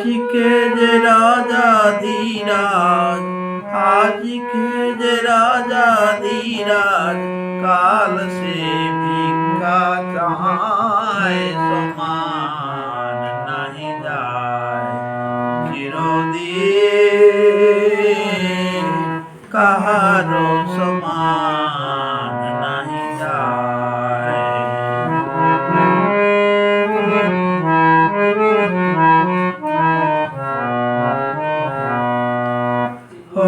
আজকে যে রাজা ধীরাজ, আজকে যে রাজা ধীরাজ, কাল সে ভিক্ষা চায়, সমান নাহি যায়। চিরদিন কাহারো সমান নাহি যায়।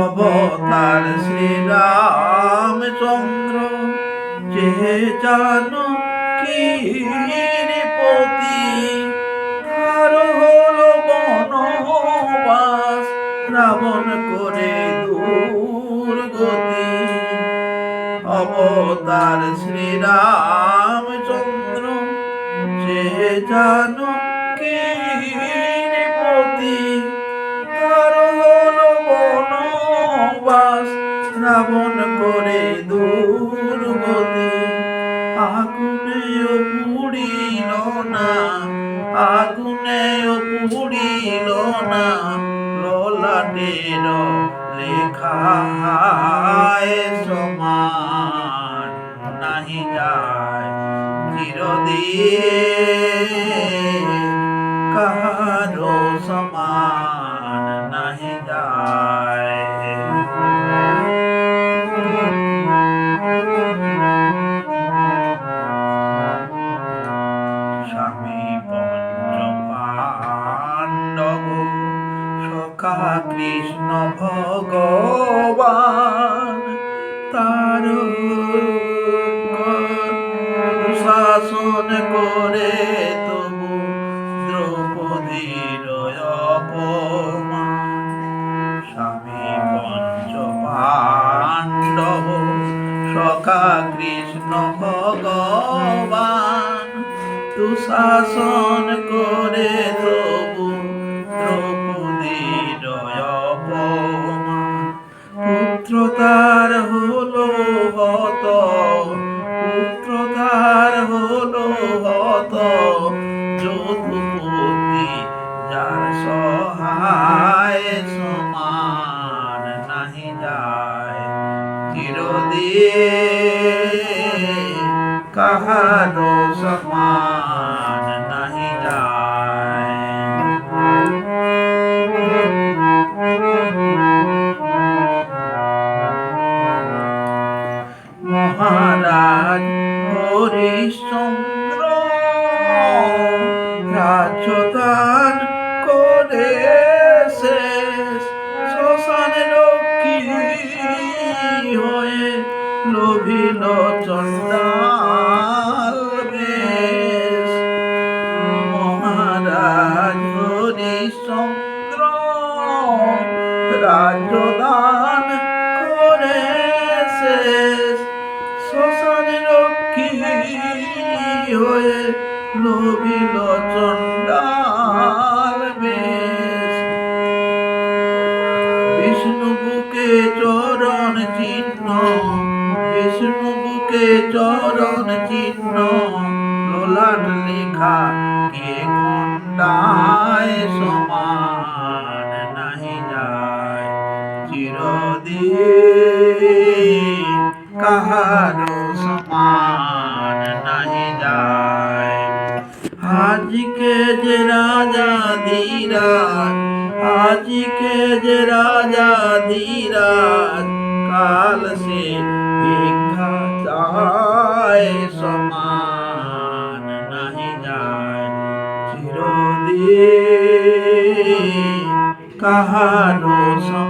অবতার শ্রীরামচন্দ্র, যে জানকীর পতি, তার হলো বনবাস, রাবণ করে দুর্গতি। অবতার শ্রীরামচন্দ্র, যে জানকীর পতি, তার হলো বনবাস, রাবণ করে দুর্গতি। আগুনেও পুড়িল না, আগুনেও পুড়িল না, ললাটের লেখা, সমান নাহি যায়। চিরদিন কাহারো সমান নাহি যায়। স্বামী পঞ্চপাণ্ডব, সখা কৃষ্ণ ভগবান, তার শাসন করে তবু দ্রৌপদীর অপমান। স্বামী পঞ্চপাণ্ডব, সখা কৃষ্ণ ভগবান, দুঃশাসন করে তবু দ্রৌপদীর অপমান। পুত্র তার হলো হত, পুত্র তার হলো হত, যদুপতি যার সহায়, সমান নাহি যায়। চিরদিন কাহারো সমান নাহি যায়। মহারাজ হরিশ্চন্দ্র, রাজদান করে শেষ, শ্মশান রক্ষী হয়ে লোভিল চণ্ডাল বেশ। মহারাজ হরিশ্চন্দ্র, রাজদান করে শেষ, শ্মশান রক্ষী হয়ে লোভিল চণ্ডাল বেশ। বিষ্ণু বুকে চরণ চিহ্ন, বিষ্ণু বুকে চরণ চিহ্ন, ললাট লেখা কে খণ্ডায়, সমান নাহি যায়। চিরদিন কাহারো সমান নাহি যায়। আজকে যে রাজা ধীরাজ, আজকে যে রাজা ধীরাজ, কাল সে ভিক্ষা চায়, সমান নাহি যায়। চিরদিন কাহারো সমান